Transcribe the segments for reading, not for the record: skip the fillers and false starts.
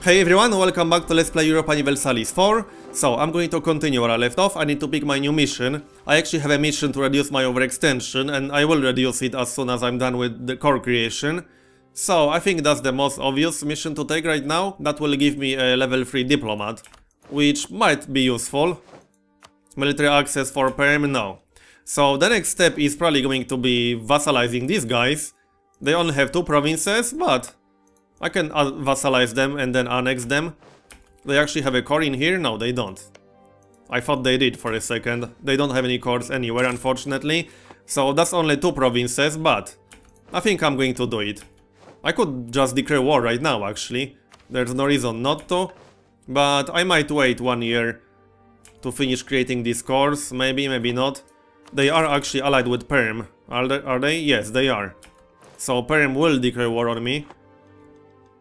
Hey everyone, welcome back to Let's Play Europa Universalis 4. So, I'm going to continue where I left off. I need to pick my new mission. I actually have a mission to reduce my overextension, and I will reduce it as soon as I'm done with the core creation. So, I think that's the most obvious mission to take right now. That will give me a level 3 diplomat, which might be useful. Military access for Perm, no. So, the next step is probably going to be vassalizing these guys. They only have 2 provinces, but I can vassalize them and then annex them. They actually have a core in here? No, they don't. I thought they did for a second. They don't have any cores anywhere, unfortunately. So that's only 2 provinces, but I think I'm going to do it. I could just declare war right now, actually. There's no reason not to. But I might wait 1 year to finish creating these cores. Maybe, maybe not. They are actually allied with Perm. Are they? Yes, they are. So Perm will declare war on me.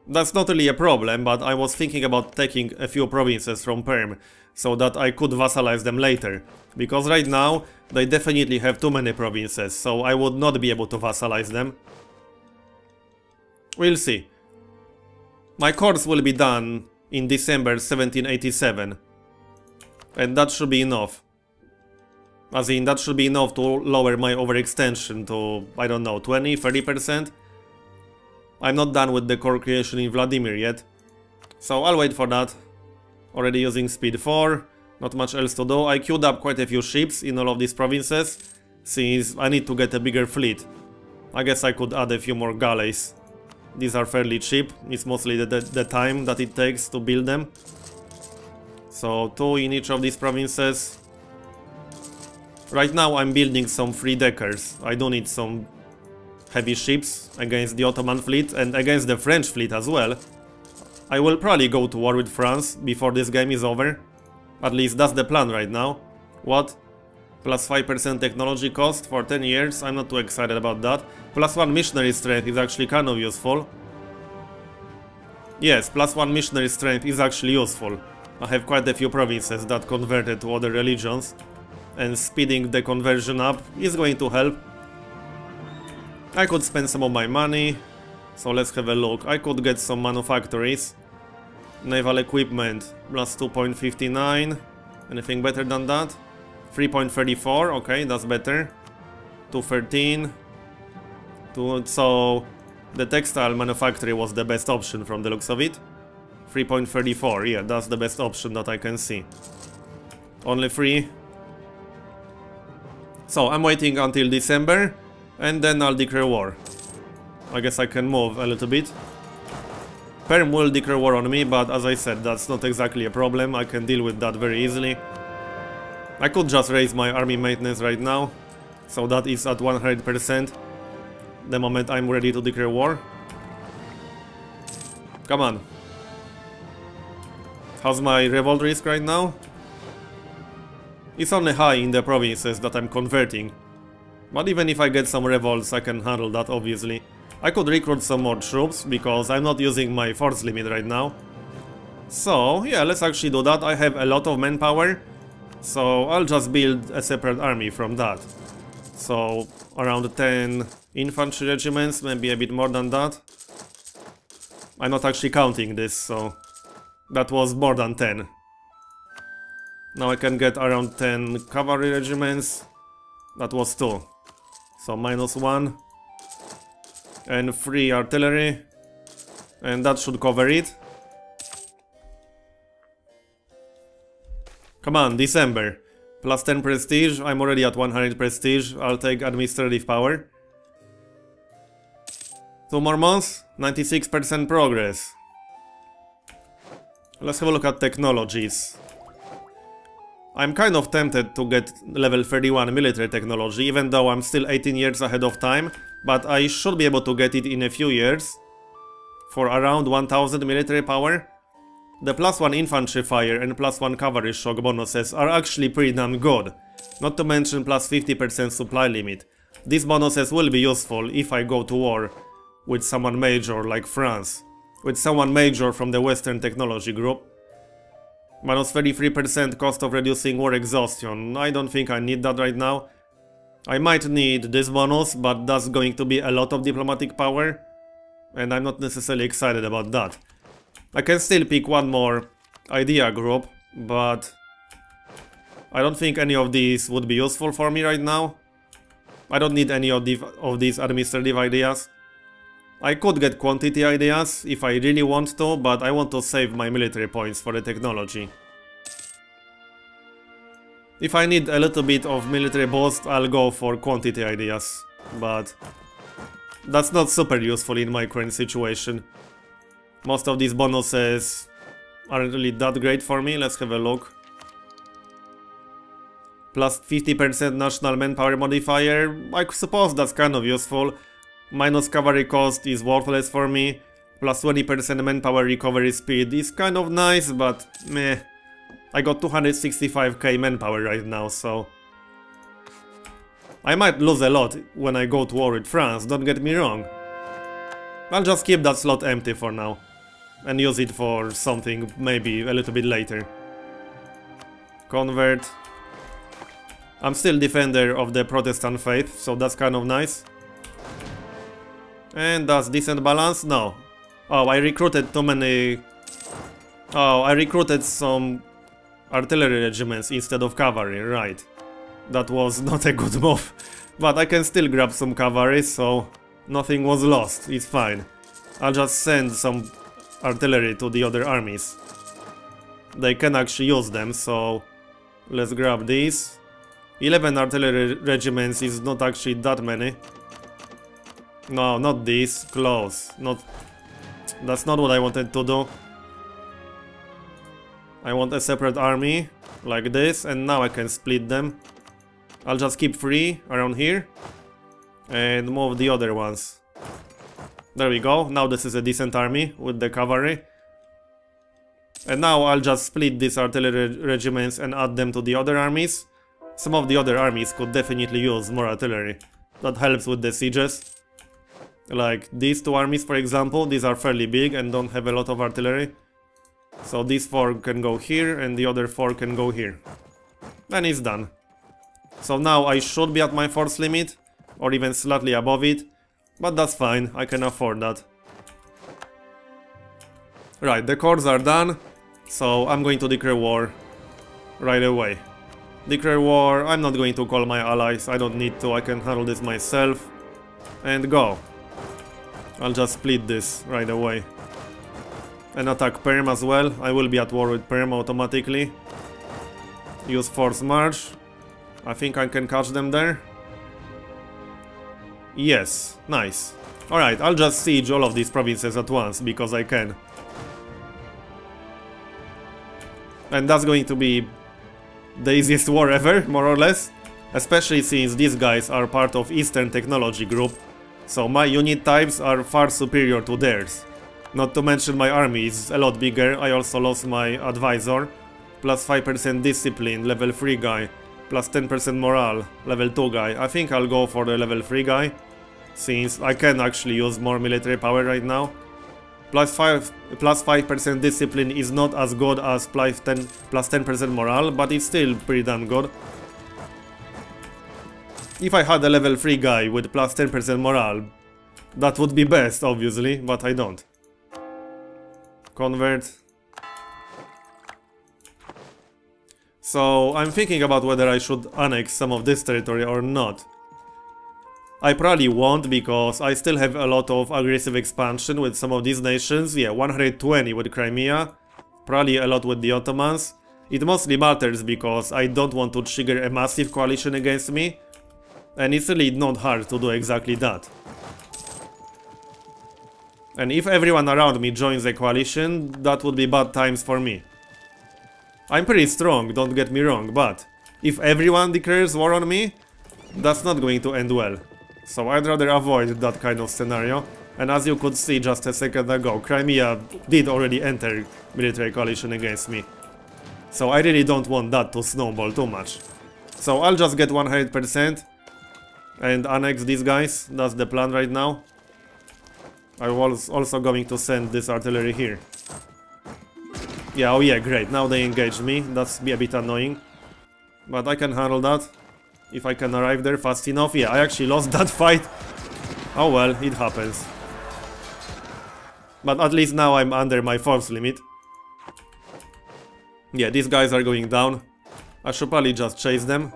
That's not really a problem, but I was thinking about taking a few provinces from Perm, so that I could vassalize them later. Because right now, they definitely have too many provinces, so I would not be able to vassalize them. We'll see. My course will be done in December 1787. And that should be enough. As in, that should be enough to lower my overextension to, I don't know, 20–30%. I'm not done with the core creation in Vladimir yet, so I'll wait for that. Already using speed 4, not much else to do. I queued up quite a few ships in all of these provinces, since I need to get a bigger fleet. I guess I could add a few more galleys. These are fairly cheap, it's mostly the time that it takes to build them. So 2 in each of these provinces. Right now I'm building some 3-deckers, I do need some heavy ships against the Ottoman fleet and against the French fleet as well. I will probably go to war with France before this game is over. At least that's the plan right now. What? Plus 5% technology cost for 10 years? I'm not too excited about that. Plus 1 missionary strength is actually kind of useful. Yes, plus 1 missionary strength is actually useful. I have quite a few provinces that converted to other religions, and speeding the conversion up is going to help. I could spend some of my money, so let's have a look. I could get some manufactories. Naval equipment, plus 2.59. Anything better than that? 3.34, okay, that's better. 213. So, the textile manufactory was the best option from the looks of it. 3.34, yeah, that's the best option that I can see. Only 3. So, I'm waiting until December. And then I'll declare war. I guess I can move a little bit. Perm will declare war on me, but as I said, that's not exactly a problem. I can deal with that very easily. I could just raise my army maintenance right now, so that is at 100% the moment I'm ready to declare war. Come on. How's my revolt risk right now? It's only high in the provinces that I'm converting. But even if I get some revolts, I can handle that, obviously. I could recruit some more troops, because I'm not using my force limit right now. So, yeah, let's actually do that. I have a lot of manpower, so I'll just build a separate army from that. So, around 10 infantry regiments, maybe a bit more than that. I'm not actually counting this, so that was more than 10. Now I can get around 10 cavalry regiments. That was 2. So -1 and 3 artillery, and that should cover it. Come on, December. Plus 10 prestige, I'm already at 100 prestige, I'll take administrative power. 2 more months, 96% progress. Let's have a look at technologies. I'm kind of tempted to get level 31 military technology, even though I'm still 18 years ahead of time, but I should be able to get it in a few years for around 1000 military power. The plus 1 infantry fire and plus 1 cavalry shock bonuses are actually pretty damn good, not to mention plus 50% supply limit. These bonuses will be useful if I go to war with someone major like France, with someone major from the Western technology group. Minus 33% cost of reducing war exhaustion. I don't think I need that right now. I might need this bonus, but that's going to be a lot of diplomatic power, and I'm not necessarily excited about that. I can still pick one more idea group, but I don't think any of these would be useful for me right now. I don't need any of these administrative ideas. I could get quantity ideas if I really want to, but I want to save my military points for the technology. If I need a little bit of military boost, I'll go for quantity ideas, but that's not super useful in my current situation. Most of these bonuses aren't really that great for me. Let's have a look. Plus 50% national manpower modifier, I suppose that's kind of useful. Minus cavalry cost is worthless for me. Plus 20% manpower recovery speed is kind of nice, but meh. I got 265k manpower right now, so I might lose a lot when I go to war with France, don't get me wrong. I'll just keep that slot empty for now and use it for something maybe a little bit later. Convert. I'm still defender of the Protestant faith, so that's kind of nice. And that's decent balance? No. Oh, I recruited too many... Oh, I recruited some artillery regiments instead of cavalry, right. That was not a good move. But I can still grab some cavalry, so nothing was lost, it's fine. I'll just send some artillery to the other armies. They can actually use them, so let's grab these. 11 artillery regiments is not actually that many. No, not these, close. That's not what I wanted to do. I want a separate army, like this, and now I can split them. I'll just keep 3 around here, and move the other ones. There we go, now this is a decent army with the cavalry. And now I'll just split these artillery regiments and add them to the other armies. Some of the other armies could definitely use more artillery. That helps with the sieges. Like these 2 armies, for example, these are fairly big and don't have a lot of artillery. So these 4 can go here and the other 4 can go here. And it's done. So now I should be at my force limit, or even slightly above it, but that's fine, I can afford that. Right, the cores are done, so I'm going to declare war right away. Declare war, I'm not going to call my allies, I don't need to, I can handle this myself. And go. I'll just split this right away. And attack Perm as well, I will be at war with Perm automatically. Use force march. I think I can catch them there. Yes, nice. Alright, I'll just siege all of these provinces at once, because I can. And that's going to be the easiest war ever, more or less. Especially since these guys are part of Eastern Technology Group. So my unit types are far superior to theirs. Not to mention my army is a lot bigger, I also lost my advisor. Plus 5% discipline, level 3 guy. Plus 10% morale, level 2 guy. I think I'll go for the level 3 guy, since I can actually use more military power right now. Plus 5% discipline is not as good as plus 10% morale, but it's still pretty damn good. If I had a level 3 guy with plus 10% morale, that would be best, obviously, but I don't. Convert. So I'm thinking about whether I should annex some of this territory or not. I probably won't, because I still have a lot of aggressive expansion with some of these nations. Yeah, 120 with Crimea, probably a lot with the Ottomans. It mostly matters because I don't want to trigger a massive coalition against me, and it's really not hard to do exactly that. And if everyone around me joins a coalition, that would be bad times for me. I'm pretty strong, don't get me wrong, but if everyone declares war on me, that's not going to end well. So I'd rather avoid that kind of scenario. And as you could see just a second ago, Crimea did already enter military coalition against me. So I really don't want that to snowball too much. So I'll just get 100% and annex these guys, that's the plan right now. I was also going to send this artillery here. Yeah, oh yeah, great, now they engaged me, that's a bit annoying. But I can handle that, if I can arrive there fast enough. Yeah, I actually lost that fight. Oh well, it happens. But at least now I'm under my force limit. Yeah, these guys are going down. I should probably just chase them.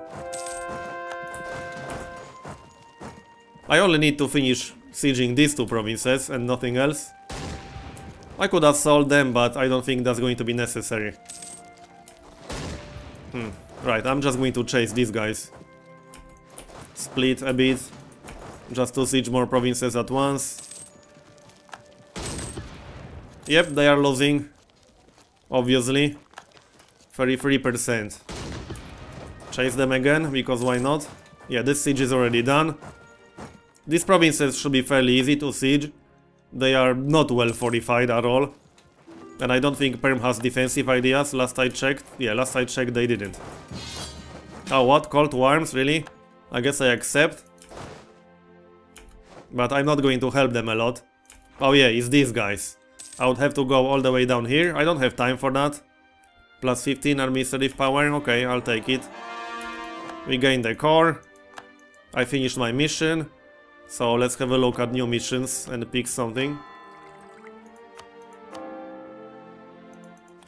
I only need to finish sieging these two provinces and nothing else. I could assault them, but I don't think that's going to be necessary. Right, I'm just going to chase these guys. Split a bit, just to siege more provinces at once. Yep, they are losing, obviously. 33%. Chase them again, because why not? Yeah, this siege is already done. These provinces should be fairly easy to siege. They are not well fortified at all. And I don't think Perm has defensive ideas, last I checked. Yeah, last I checked they didn't. Oh, what? Call to arms? Really? I guess I accept. But I'm not going to help them a lot. Oh yeah, it's these guys. I would have to go all the way down here. I don't have time for that. Plus 15 administrative power. Okay, I'll take it. We gained the core. I finished my mission. So let's have a look at new missions and pick something.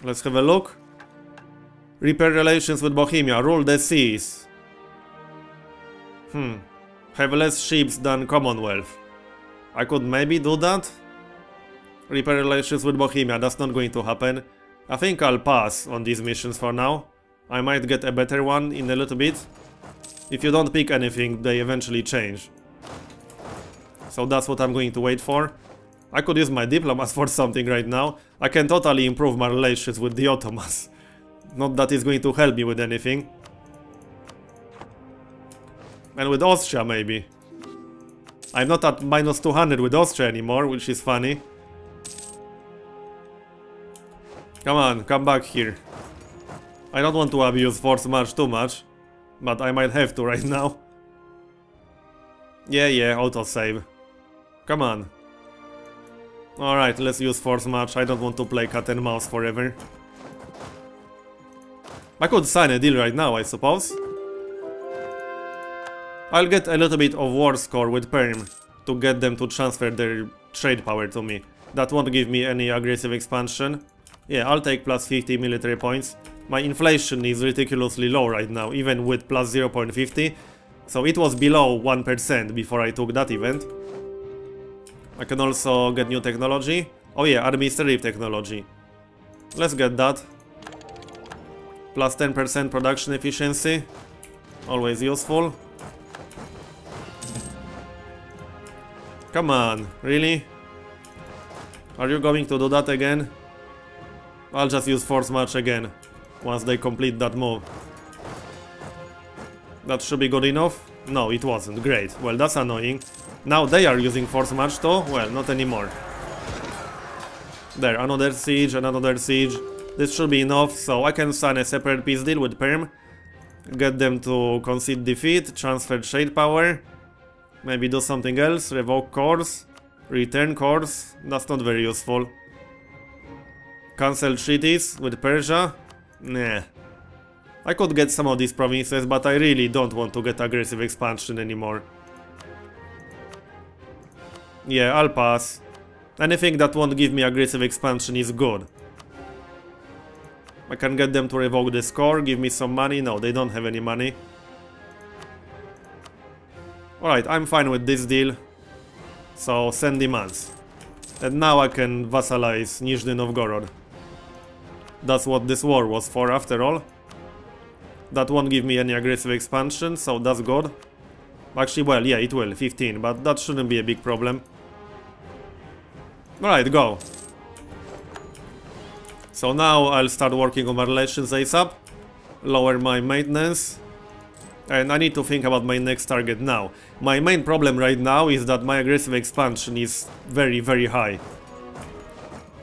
Let's have a look. Repair relations with Bohemia. Rule the seas. Have less ships than Commonwealth. I could maybe do that. Repair relations with Bohemia. That's not going to happen. I think I'll pass on these missions for now. I might get a better one in a little bit. If you don't pick anything, they eventually change. So that's what I'm going to wait for. I could use my diplomats for something right now. I can totally improve my relations with the Ottomans. Not that it's going to help me with anything. And with Austria maybe. I'm not at minus 200 with Austria anymore, which is funny. Come on, come back here. I don't want to abuse force march too much, but I might have to right now. Yeah, autosave. Come on. Alright, let's use force march. I don't want to play cat and mouse forever. I could sign a deal right now, I suppose. I'll get a little bit of war score with Perm to get them to transfer their trade power to me. That won't give me any aggressive expansion. Yeah, I'll take plus 50 military points. My inflation is ridiculously low right now, even with plus 0.50. So it was below 1% before I took that event. I can also get new technology. Oh yeah, administrative technology. Let's get that. Plus 10% production efficiency. Always useful. Come on, really? Are you going to do that again? I'll just use force march again, once they complete that move. That should be good enough? No, it wasn't. Great. Well, that's annoying. Now they are using force march too? Well, not anymore. There, another siege and another siege. This should be enough, so I can sign a separate peace deal with Perm. Get them to concede defeat, transfer trade power. Maybe do something else, revoke cores, return cores. That's not very useful. Cancel treaties with Persia? Nah. I could get some of these provinces, but I really don't want to get aggressive expansion anymore. Yeah, I'll pass. Anything that won't give me aggressive expansion is good. I can get them to revoke the score, give me some money. No, they don't have any money. Alright, I'm fine with this deal. So, send demands. And now I can vassalize Nizhny Novgorod. That's what this war was for, after all. That won't give me any aggressive expansion, so that's good. Actually, well, yeah, it will, 15, but that shouldn't be a big problem. Alright, go. So now I'll start working on my relations ASAP. Lower my maintenance. And I need to think about my next target now. My main problem right now is that my aggressive expansion is very, very high.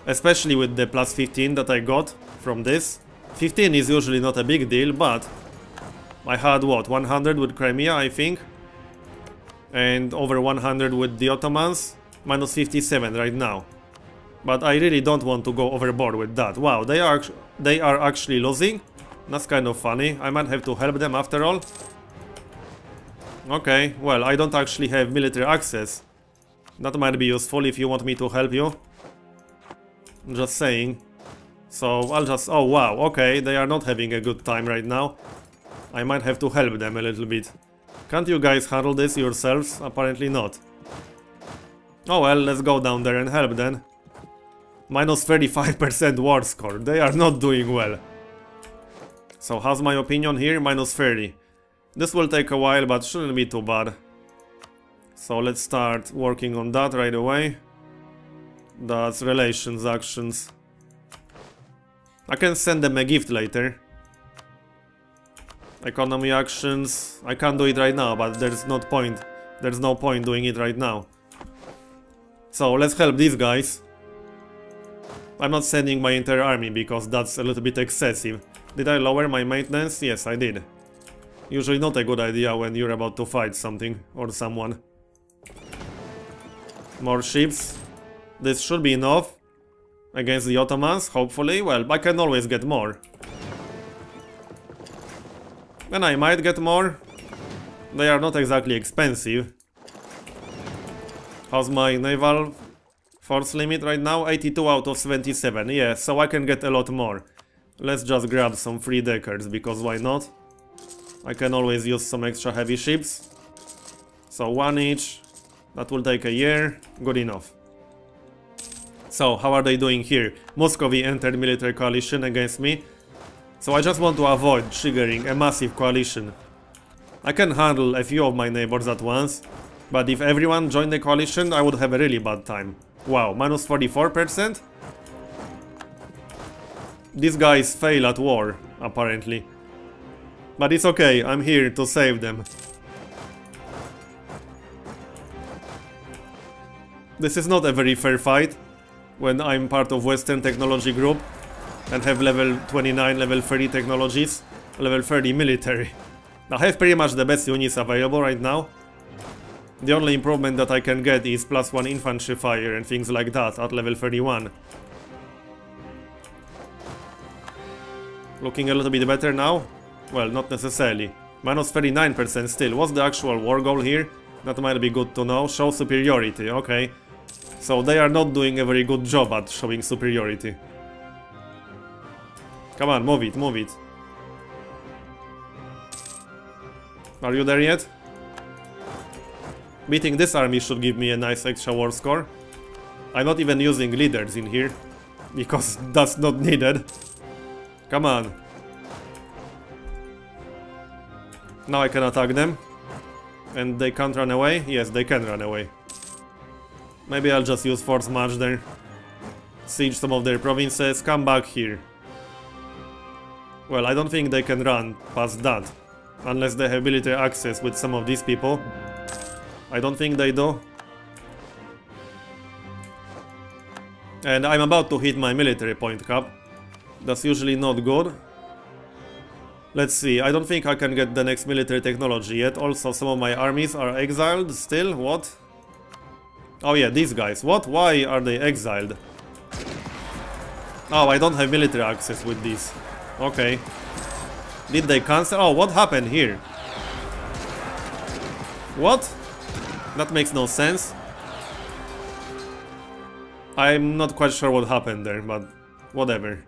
Especially with the plus 15 that I got from this. 15 is usually not a big deal, but I had what, 100 with Crimea, I think, and over 100 with the Ottomans, minus 57 right now. But I really don't want to go overboard with that. Wow, they are actually losing. That's kind of funny. I might have to help them after all. Okay, well, I don't actually have military access. That might be useful if you want me to help you. Just saying. So I'll just... Oh wow, okay, they are not having a good time right now. I might have to help them a little bit. Can't you guys handle this yourselves? Apparently not. Oh well, let's go down there and help then. Minus 35% war score. They are not doing well. So how's my opinion here? Minus 30. This will take a while, but shouldn't be too bad. So let's start working on that right away. That's relations actions. I can send them a gift later. Economy actions. I can't do it right now, but there's no point. There's no point doing it right now. So let's help these guys. I'm not sending my entire army because that's a little bit excessive. Did I lower my maintenance? Yes, I did. Usually not a good idea when you're about to fight something or someone. More ships. This should be enough against the Ottomans, hopefully. Well, I can always get more. And I might get more. They are not exactly expensive. How's my naval force limit right now? 82 out of 77. Yeah, so I can get a lot more. Let's just grab some free deckers, because why not? I can always use some extra heavy ships. So one each. That will take a year. Good enough. So, how are they doing here? Muscovy entered military coalition against me. So I just want to avoid triggering a massive coalition. I can handle a few of my neighbors at once, but if everyone joined the coalition, I would have a really bad time. Wow, minus 44%? These guys fail at war, apparently. But it's okay, I'm here to save them. This is not a very fair fight when I'm part of Western technology group and have level 29, level 30 technologies, level 30 military. I have pretty much the best units available right now. The only improvement that I can get is +1 infantry fire and things like that at level 31. Looking a little bit better now? Well, not necessarily. Minus 39% still. What's the actual war goal here? That might be good to know. Show superiority, okay. So they are not doing a very good job at showing superiority. Come on, move it, move it. Are you there yet? Beating this army should give me a nice extra war score. I'm not even using leaders in here, because that's not needed. Come on. Now I can attack them. And they can't run away? Yes, they can run away. Maybe I'll just use force march there. Siege some of their provinces, come back here. Well, I don't think they can run past that. Unless they have military access with some of these people. I don't think they do. And I'm about to hit my military point cap. That's usually not good. Let's see, I don't think I can get the next military technology yet. Also, some of my armies are exiled still. What? Oh yeah, these guys. What? Why are they exiled? Oh, I don't have military access with these. Okay. Did they cancel? Oh, what happened here? What? That makes no sense. I'm not quite sure what happened there, but whatever.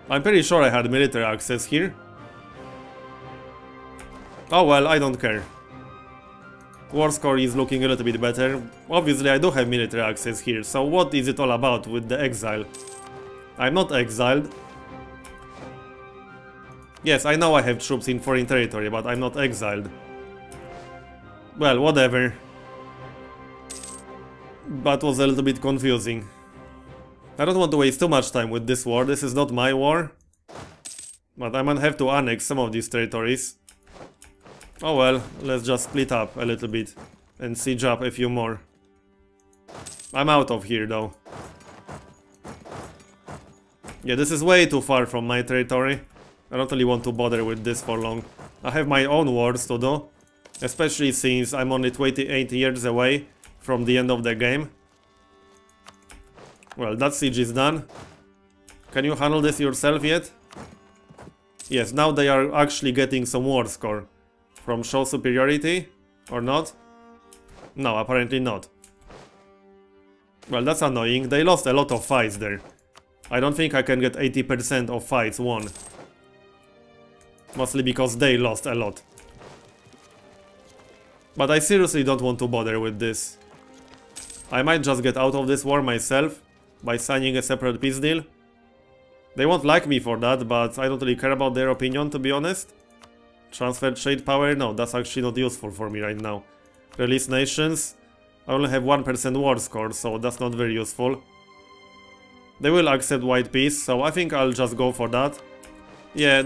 I'm pretty sure I had military access here. Oh well, I don't care. War score is looking a little bit better. Obviously I do have military access here, so what is it all about with the exile? I'm not exiled. Yes, I know I have troops in foreign territory, but I'm not exiled. Well, whatever. That was a little bit confusing. I don't want to waste too much time with this war, this is not my war. But I might have to annex some of these territories. Oh well, let's just split up a little bit and siege up a few more. I'm out of here though. Yeah, this is way too far from my territory. I don't really want to bother with this for long. I have my own wars to do. Especially since I'm only 28 years away from the end of the game. Well, that siege is done. Can you handle this yourself yet? Yes, now they are actually getting some war score. From show superiority? Or not? No, apparently not. Well, that's annoying. They lost a lot of fights there. I don't think I can get 80% of fights won. Mostly because they lost a lot. But I seriously don't want to bother with this. I might just get out of this war myself by signing a separate peace deal. They won't like me for that, but I don't really care about their opinion, to be honest. Transfer trade power? No, that's actually not useful for me right now. Release nations? I only have 1% war score, so that's not very useful. They will accept white peace, so I think I'll just go for that. Yeah,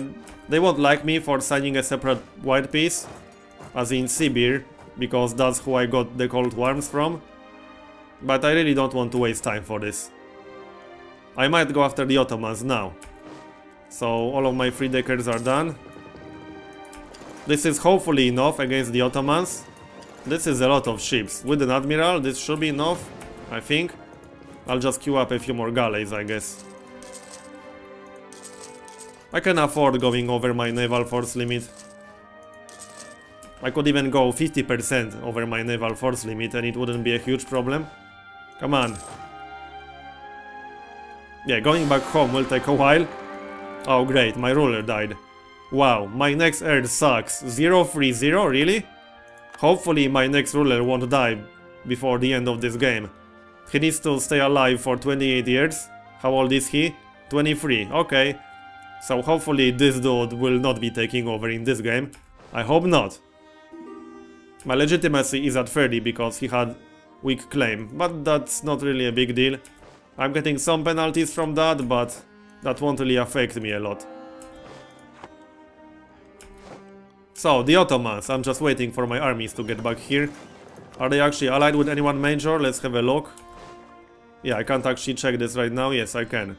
they won't like me for signing a separate white peace, as in Sibir, because that's who I got the cold worms from. But I really don't want to waste time for this. I might go after the Ottomans now. So all of my 3-deckers are done. This is hopefully enough against the Ottomans. This is a lot of ships. With an admiral, this should be enough, I think. I'll just queue up a few more galleys, I guess. I can afford going over my naval force limit. I could even go 50% over my naval force limit and it wouldn't be a huge problem. Come on. Yeah, going back home will take a while. Oh great, my ruler died. Wow, my next Earth sucks. 030, really? Hopefully my next ruler won't die before the end of this game. He needs to stay alive for 28 years. How old is he? 23, okay. So hopefully this dude will not be taking over in this game. I hope not. My legitimacy is at 30 because he had weak claim, but that's not really a big deal. I'm getting some penalties from that, but that won't really affect me a lot. So, the Ottomans, I'm just waiting for my armies to get back here. Are they actually allied with anyone major? Let's have a look. Yeah, I can't actually check this right now. Yes, I can.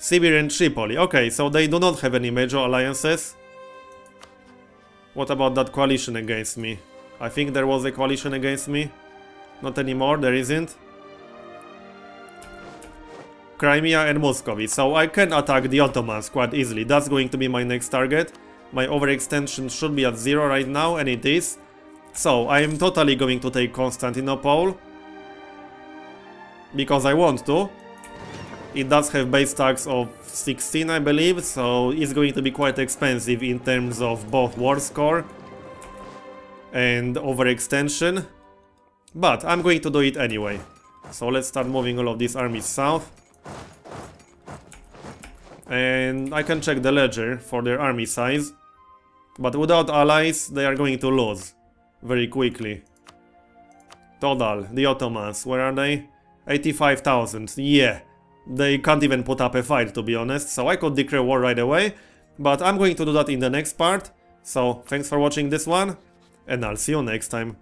Sibir and Tripoli. Okay, so they do not have any major alliances. What about that coalition against me? I think there was a coalition against me. Not anymore, there isn't. Crimea and Muscovy. So I can attack the Ottomans quite easily. That's going to be my next target. My overextension should be at 0 right now, and it is. So I am totally going to take Constantinople. Because I want to. It does have base tax of 16, I believe, so it's going to be quite expensive in terms of both war score and overextension. But I'm going to do it anyway. So let's start moving all of these armies south. And I can check the ledger for their army size. But without allies, they are going to lose very quickly. Total, the Ottomans, where are they? 85,000, yeah. They can't even put up a fight, to be honest, so I could declare war right away. But I'm going to do that in the next part. So, thanks for watching this one, and I'll see you next time.